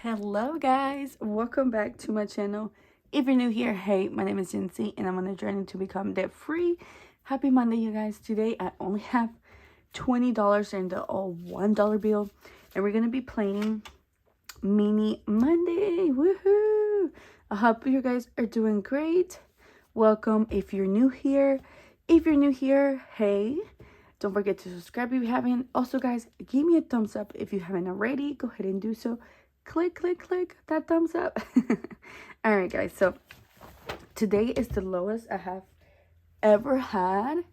Hello guys, welcome back to my channel. If you're new here, hey, my name is Jincy and I'm on a journey to become debt free. Happy Monday, you guys. Today I only have $20 in the $1 bill and we're gonna be playing Mini Monday. Woohoo! I hope you guys are doing great. Welcome if you're new here. If you're new here, hey, don't forget to subscribe if you haven't. Also guys, give me a thumbs up if you haven't already. Go ahead and do so. Click that thumbs up. All right guys, so today is the lowest I have ever had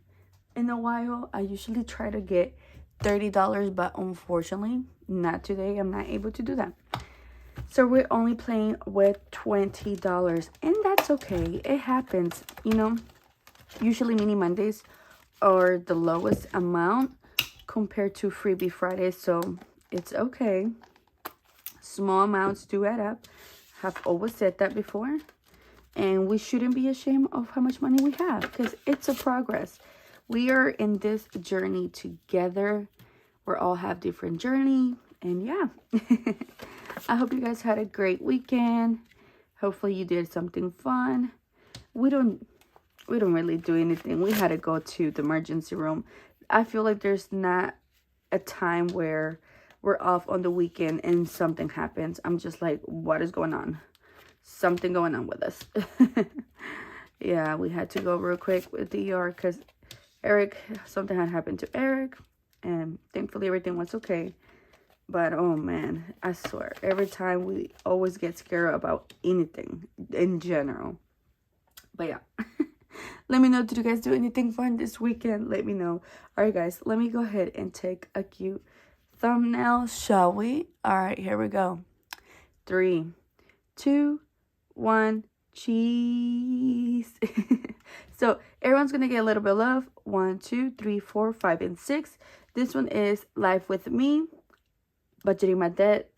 in a while. I usually try to get $30, but unfortunately not today. I'm not able to do that, so we're only playing with $20 and that's okay. It happens, you know. Usually Mini Mondays are the lowest amount compared to Freebie Fridays, so it's okay. Small amounts do add up. Have always said that before. And we shouldn't be ashamed of how much money we have because it's a progress. We are in this journey together. We all have different journey. And yeah. I hope you guys had a great weekend. Hopefully you did something fun. We don't really do anything. We had to go to the emergency room. I feel like there's not a time where we're off on the weekend and something happens. I'm just like, what is going on? Something going on with us. Yeah, we had to go real quick with the ER because something had happened to Eric. And thankfully everything was okay. But oh man, I swear, every time we always get scared about anything in general. But yeah. Let me know, did you guys do anything fun this weekend? Let me know. All right, guys, let me go ahead and take a cute thumbnail, shall we? All right, here we go. 3, 2, 1, cheese. So everyone's gonna get a little bit of love. 1, 2, 3, 4, 5, and 6. This one is Life with Me. Budgeting my debt,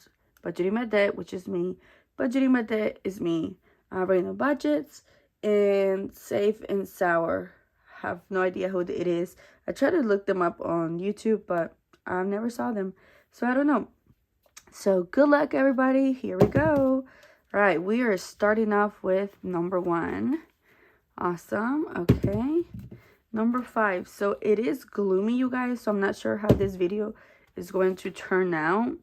which is me. Budgeting my debt is me. Operating the budgets. And Safe and Sour. Have no idea who it is. I tried to look them up on YouTube, but I never saw them, so I don't know. So good luck, everybody. Here we go. All right, we are starting off with number 1. Awesome. Okay, number 5. So it is gloomy, you guys, so I'm not sure how this video is going to turn out.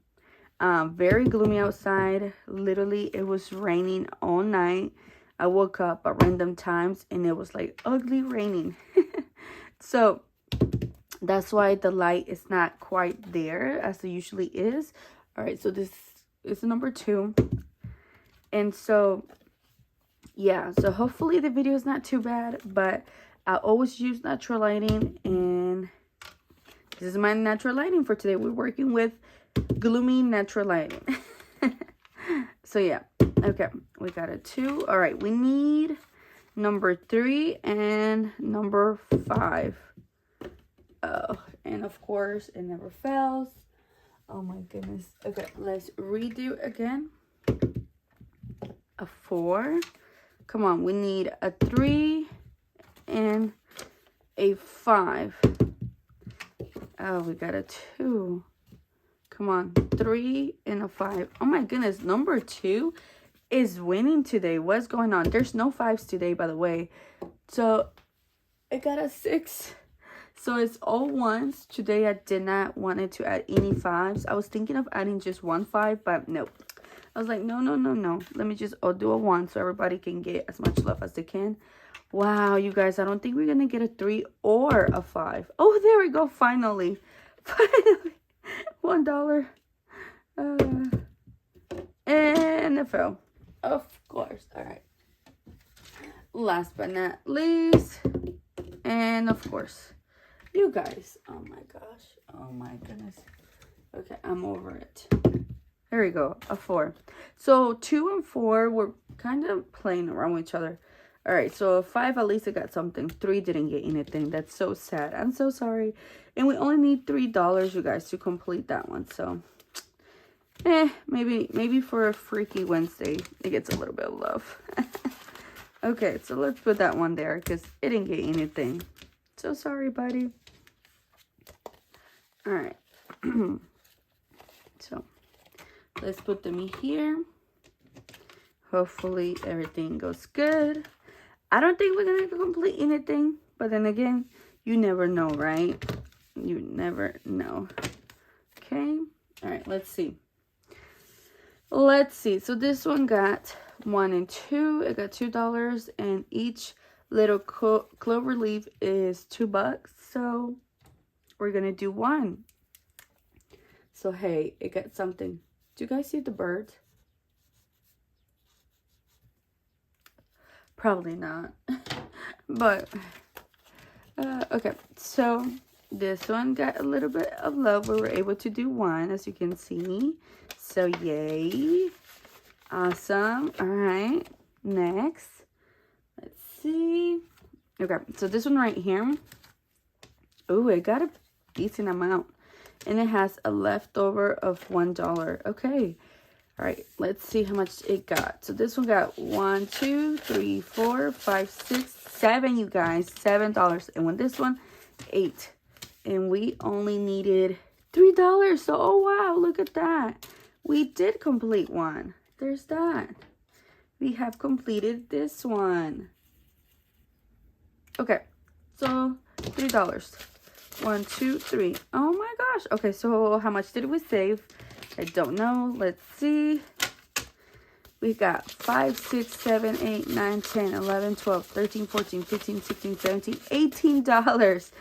Very gloomy outside. Literally, it was raining all night. I woke up at random times and it was like ugly raining. So that's why the light is not quite there as it usually is. All right, so this is number 2. And so, yeah, so hopefully the video is not too bad, but I always use natural lighting, and this is my natural lighting for today. We're working with gloomy natural lighting. So, yeah, okay, we got a 2. All right, we need number 3 and number 5. Oh, and of course, it never fails. Oh my goodness. Okay, let's redo again. A 4. Come on, we need a 3 and a 5. Oh, we got a 2. Come on, 3 and a 5. Oh my goodness, number 2 is winning today. What's going on? There's no 5s today, by the way. So, I got a 6. So it's all 1s. Today I did not want to add any 5s. I was thinking of adding just 1 5, but nope. I was like, no. Let me just do a 1 so everybody can get as much love as they can. Wow, you guys, I don't think we're going to get a 3 or a 5. Oh, there we go. Finally. Finally. $1. And it fell. Of course. All right. Last but not least. And of course, you guys. Oh my gosh. Oh my goodness. Okay, I'm over it. There we go. A 4. So 2 and 4 were kind of playing around with each other. All right, so 5 at least I got something. 3 didn't get anything. That's so sad. I'm so sorry. And we only need $3, you guys, to complete that one. So, maybe for a Freaky Wednesday, it gets a little bit of love. Okay, so let's put that one there because it didn't get anything. So sorry, buddy. All right. So Let's put them in here. Hopefully everything goes good. I don't think we're gonna complete anything, but then again, you never know, right? You never know. Okay. All right, let's see. Let's see. So this one got 1 and 2. It got $2, and each little clover leaf is $2. So we're gonna do 1. So hey, it got something. Do you guys see the birds? Probably not. But okay, so this one got a little bit of love. We were able to do 1, as you can see. So yay. Awesome. All right, next, let's see. Okay, so this one right here, oh, it got a decent amount, and it has a leftover of $1. Okay. All right, let's see how much it got. So this one got 1, 2, 3, 4, 5, 6, 7, you guys, $7. And when this one, 8. And we only needed $3. So, oh wow, look at that. We did complete 1. There's that. We have completed this one. Okay, so $3. 1, 2, 3. Oh my gosh. Okay, so how much did we save? I don't know. Let's see. We got 5, 6, 7, 8, 9, 10, 11, 12, 13, 14, 15, 16, 17, $18.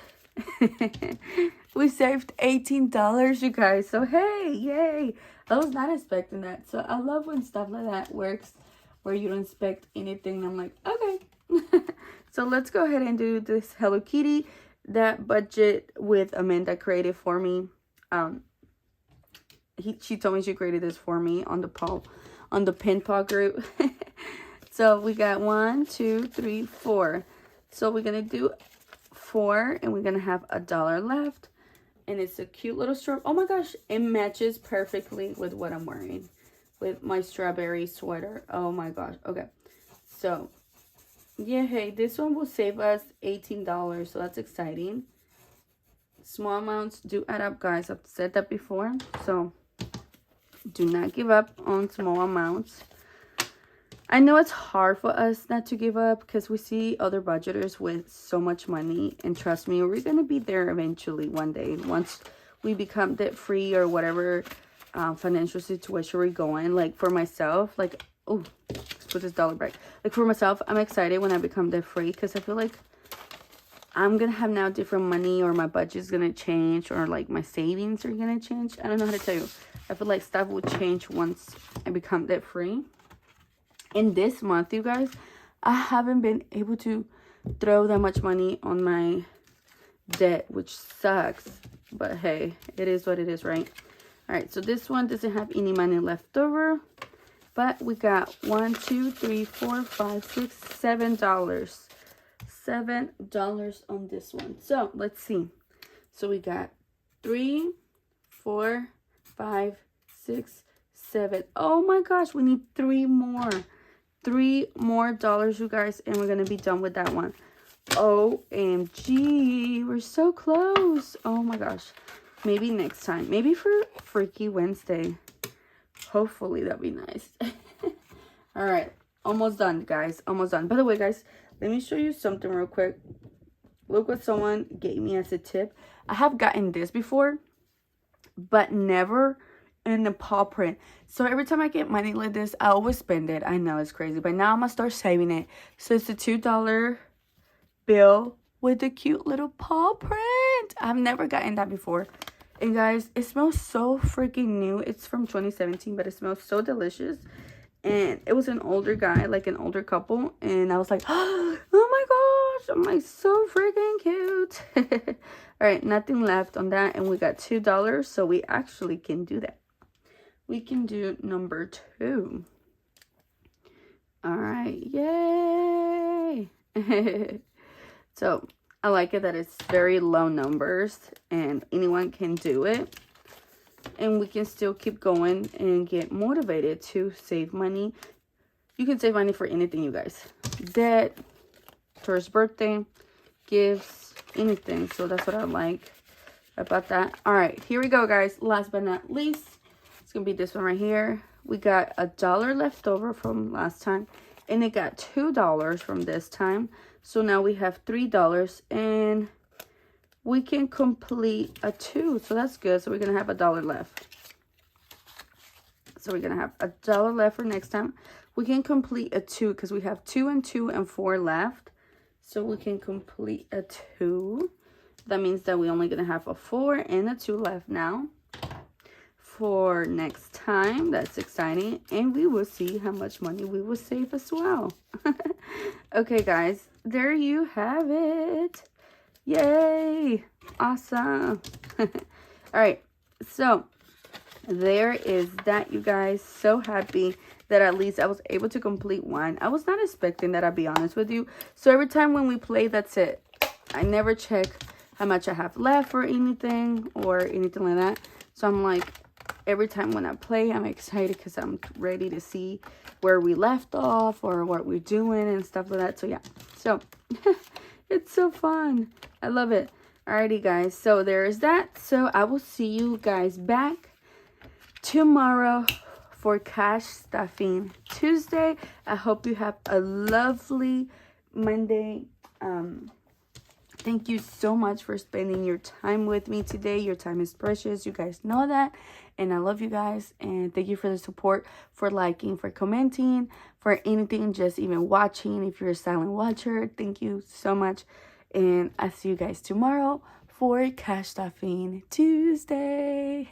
We saved $18, you guys. So, hey, yay. I was not expecting that. So, I love when stuff like that works, where you don't expect anything. I'm like, okay. So, let's go ahead and do this Hello Kitty. That budget with Amanda created for me. She told me she created this for me on the pen paw group. So we got 1, 2, 3, 4. So we're gonna do 4, and we're gonna have $1 left, and it's a cute little straw. Oh my gosh, it matches perfectly with what I'm wearing, with my strawberry sweater. Oh my gosh. Okay, so yeah, hey, this one will save us $18, so that's exciting. Small amounts do add up, guys. I've said that before, so do not give up on small amounts. I know it's hard for us not to give up because we see other budgeters with so much money, and trust me, we're gonna be there eventually one day once we become debt free or whatever financial situation we're going. Like for myself, like, oh, let's put this dollar back. Like for myself, I'm excited when I become debt free because I feel like I'm gonna have now different money, or my budget's gonna change, or like my savings are gonna change. I don't know how to tell you. I feel like stuff will change once I become debt free. And this month, you guys, I haven't been able to throw that much money on my debt, which sucks. But hey, it is what it is, right? All right, so this one doesn't have any money left over, but we got 1, 2, 3, 4, 5, 6, $7. $7 on this one. So let's see. So we got 3, 4, 5, 6, 7. Oh my gosh, we need 3 more. $3 more, you guys, and we're gonna be done with that one. OMG, we're so close. Oh my gosh. Maybe next time. Maybe for Freaky Wednesday. Hopefully that'd be nice. All right, almost done, guys. Almost done. By the way, guys, let me show you something real quick. Look what someone gave me as a tip. I have gotten this before, but never in the paw print. So every time I get money like this, I always spend it. I know it's crazy, but now I'm gonna start saving it. So it's a $2 bill with a cute little paw print. I've never gotten that before. And guys, it smells so freaking new. It's from 2017, but it smells so delicious. And it was an older guy, like an older couple, and I was like, oh my gosh, I'm like, so freaking cute. All right, nothing left on that, and we got $2, so we actually can do that. We can do number 2. All right, yay. So I like it that it's very low numbers and anyone can do it, and we can still keep going and get motivated to save money. You can save money for anything, you guys. Debt, first birthday, gifts, anything. So that's what I like about that. All right, here we go, guys. Last but not least, It's going to be this one right here. We got $1 left over from last time. And it got $2 from this time. So now we have $3. And we can complete a 2. So that's good. So we're going to have $1 left. So we're going to have $1 left for next time. We can complete a 2 because we have 2 and 2 and 4 left. So we can complete a 2. That means that we're only going to have a 4 and a 2 left now for next time. That's exciting. And we will see how much money we will save as well. Okay, guys. There you have it. Yay. Awesome. All right. So there is that, you guys. So happy that at least I was able to complete one. I was not expecting that, I'll be honest with you. So every time when we play, that's it. I never check how much I have left or anything like that. So I'm like, every time when I play, I'm excited because I'm ready to see where we left off or what we're doing and stuff like that. So yeah, so it's so fun. I love it. Alrighty, guys. So there is that. So I will see you guys back tomorrow for Cash Stuffing Tuesday. I hope you have a lovely Monday. Thank you so much for spending your time with me today. Your time is precious. You guys know that. And I love you guys. And thank you for the support, for liking, for commenting, for anything, just even watching. If you're a silent watcher, thank you so much. And I'll see you guys tomorrow for Cash Stuffing Tuesday.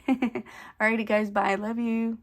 Alrighty, guys. Bye. I love you.